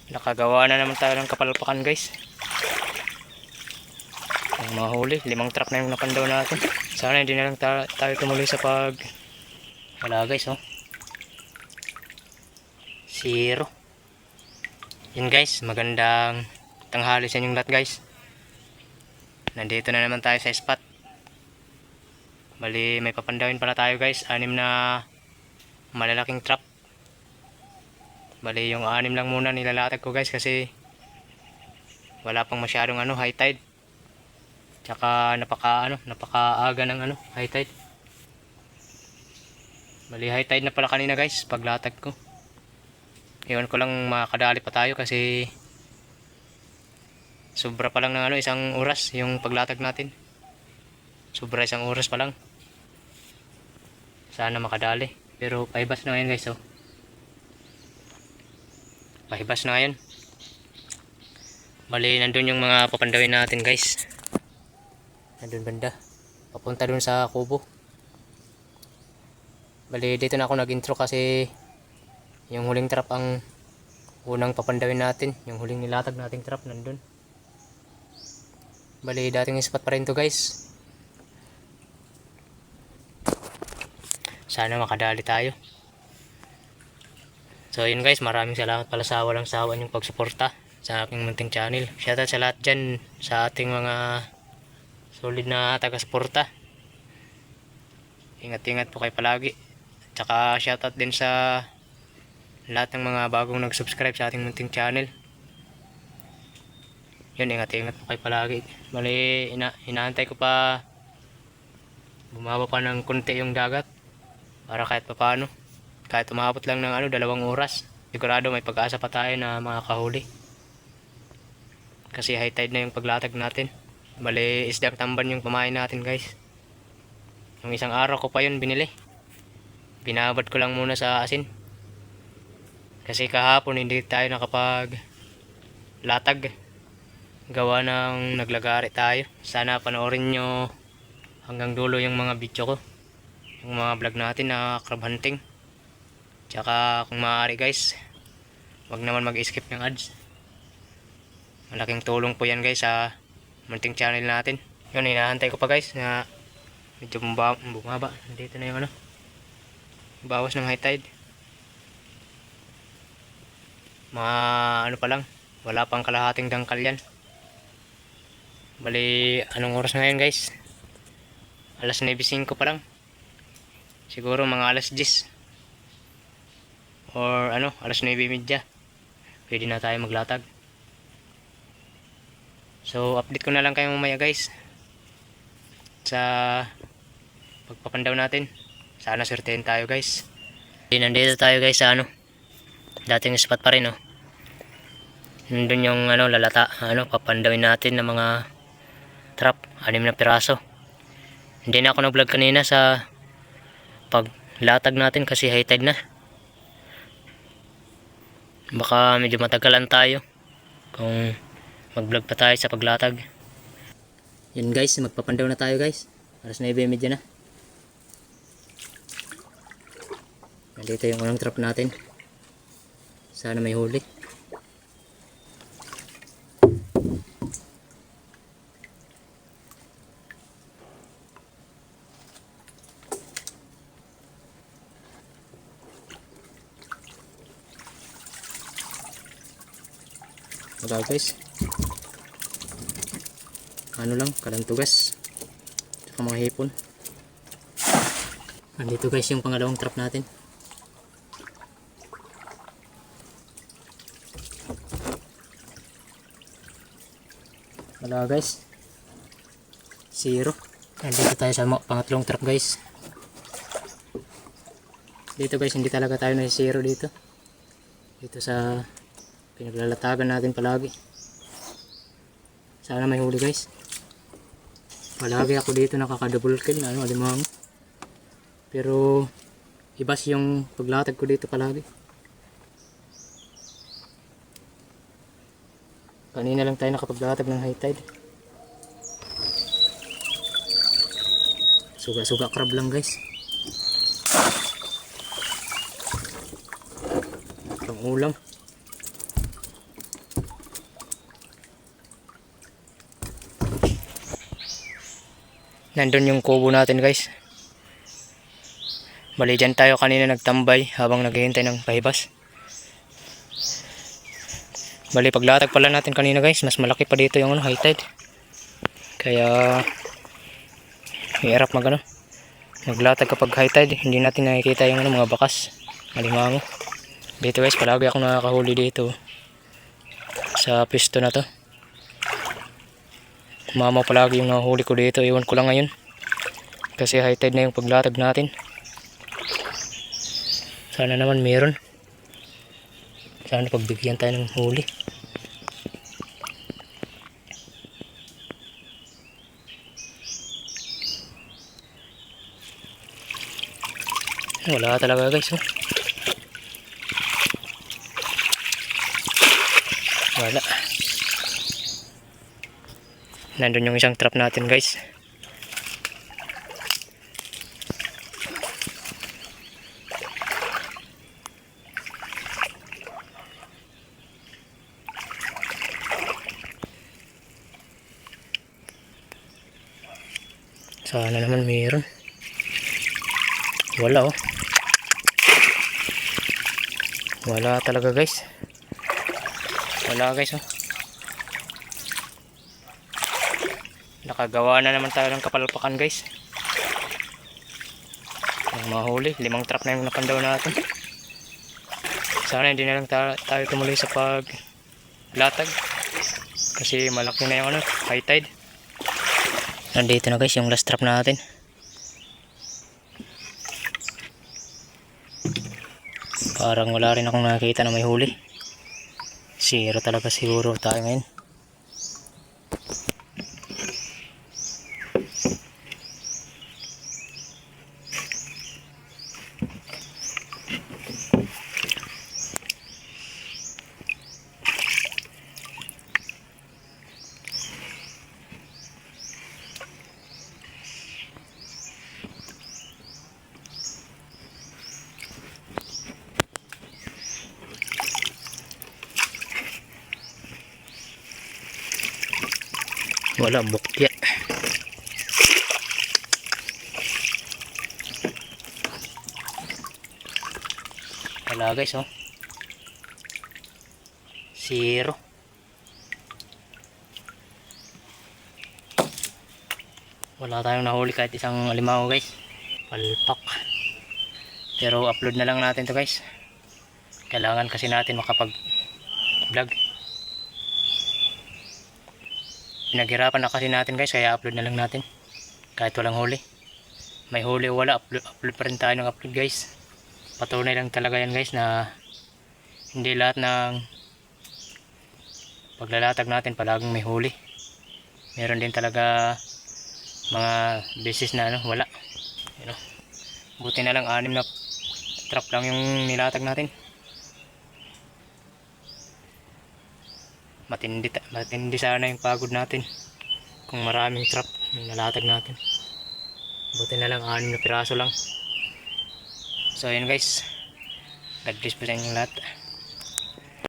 Nakagawa na naman tayo ng kapalpakan guys. Ang mahuli, 5 trap na yung napandaw natin. Sana hindi na lang tayo tumuloy sa pag wala guys oh. 0. Yun guys, magandang tanghali sa inyong lahat guys. Nandito na naman tayo sa spot. Bali may papandawin pala tayo guys, 6 na malalaking trap. Bali yung 6 lang muna nilalatag ko guys kasi wala pang masyadong high tide. Tsaka napakaaga ng high tide. Bali high tide na pala kanina guys paglatag ko. Iwan ko lang makadali pa tayo kasi sobra pa lang ng 1 oras yung paglatag natin. Sobra 1 oras pa lang. Sana makadali. Pero paibas na ngayon guys oh. Pahibas na ngayon. Bali nandun yung mga papandawin natin guys. Nandun banda. Papunta dun sa kubo. Bali dito na ako nag-intro kasi yung huling trap ang unang papandawin natin. Yung huling nilatag nating trap nandun. Bali dating spot pa rin to guys. Sana makadali tayo. So yun guys, maraming salamat pala sa walang sawa yung pagsuporta sa aking munting channel. Shoutout sa lahat dyan sa ating mga solid na taga-suporta. Ingat-ingat po kayo palagi. Tsaka shoutout din sa lahat ng mga bagong nag-subscribe sa ating munting channel. Yun, ingat-ingat po kayo palagi. Bali, inaantay ko pa bumaba pa ng konti yung dagat para kahit papaano. Kahit umabot lang ng 2 oras, sigurado may pag-asa pa tayo na makakahuli. Kasi high tide na yung paglatag natin. Bali, isdang tamban yung pamain natin guys. Yung 1 araw ko pa yun binili. Binabad ko lang muna sa asin. Kasi kahapon hindi tayo nakapag latag. Gawa ng naglagari tayo. Sana panoorin nyo hanggang dulo yung mga video ko. Yung mga vlog natin na crab hunting. Tsaka kung maaari guys, wag naman mag-skip ng ads. Malaking tulong po yan guys sa munting channel natin. Yun, hinahantay ko pa guys na medyo bumaba. Dito na yung bawas ng high tide. Mga pa lang, wala pang kalahating dangkal yan. Bali anong oras na ngayon guys? Alas 9:05 pa lang. Siguro mga alas 10 or alas 9:30 pwede na tayo maglatag. So update ko na lang kayo mamaya guys sa pagpapandaw natin. Sana swertein tayo guys. Nandito tayo guys sa dating spot pa rin oh. Nandun yung lalata papandawin natin ng mga trap, 6 na piraso. Hindi na ako nag vlog kanina sa paglatag natin kasi high tide na. Baka medyo matagalan tayo kung mag vlog pa tayo sa paglatag. Yun guys, magpapandaw na tayo guys. Alas 9:30 na. Nandito yung unang trap natin. Sana may huli. Wala guys, lang, kalantugas tsaka mga hipon. Nandito guys yung pangalawang trap natin. Wala guys, 0. Nandito tayo sa pangatlong trap guys. Dito guys, hindi talaga tayo na 0 dito. Dito sa pinaglalatagan natin palagi. Sana may huli guys. Palagi ako dito nakaka-double kill na alimang. Pero ibas yung paglatag ko dito palagi. Kanina lang tayo nakapaglatag ng high tide. Suga-suga crab lang guys. Pang ulam. Nandun yung kubo natin guys. Bali dyan tayo kanina nagtambay habang naghihintay ng pahibas. Bali paglatag pala natin kanina guys, mas malaki pa dito yung high tide. Kaya hirap maglatag kapag high tide. Hindi natin nakikita yung mga bakas, alimango. Dito guys, palagi ako nakakahuli dito sa pisto na to. Mama palagi yung nahuli ko dito, iwan ko lang ngayon kasi high tide na yung paglatag natin. Sana naman meron, sana pagbigyan tayo ng huli. Wala talaga guys, oh. Wala. Nandun yung isang trap natin guys. Sana naman mayroon. Wala, oh. Wala talaga guys. Wala guys, oh. Nakagawa na naman tayo ng kapalpakan guys. Yung mahuli, 5 trap na yung napandaw natin. Sana hindi na lang tayo tumuloy sa paglatag kasi malaki na yung high tide. Nandito na guys yung last trap natin. Parang wala rin akong nakikita na may huli. Zero talaga siguro tayo ngayon. Wala, bukya. Wala guys, oh. Zero. Wala tayong nahuli kahit isang alimango guys. Palpak. Pero upload na lang natin to guys. Kailangan kasi natin makapag vlog. Pinaghirapan na kasi natin guys, kaya upload na lang natin kahit walang huli. May huli o wala, upload pa rin tayo ng upload guys. Patunay lang talaga yan guys na hindi lahat ng paglalatag natin palaging may huli. Meron din talaga mga beses na wala. Buti na lang 6 na trap lang yung nilatag natin. Matindi sana yung pagod natin kung maraming trap yung nalatag natin. Buti na lang 6 na piraso lang. So ayun guys, God bless po sa inyong lahat.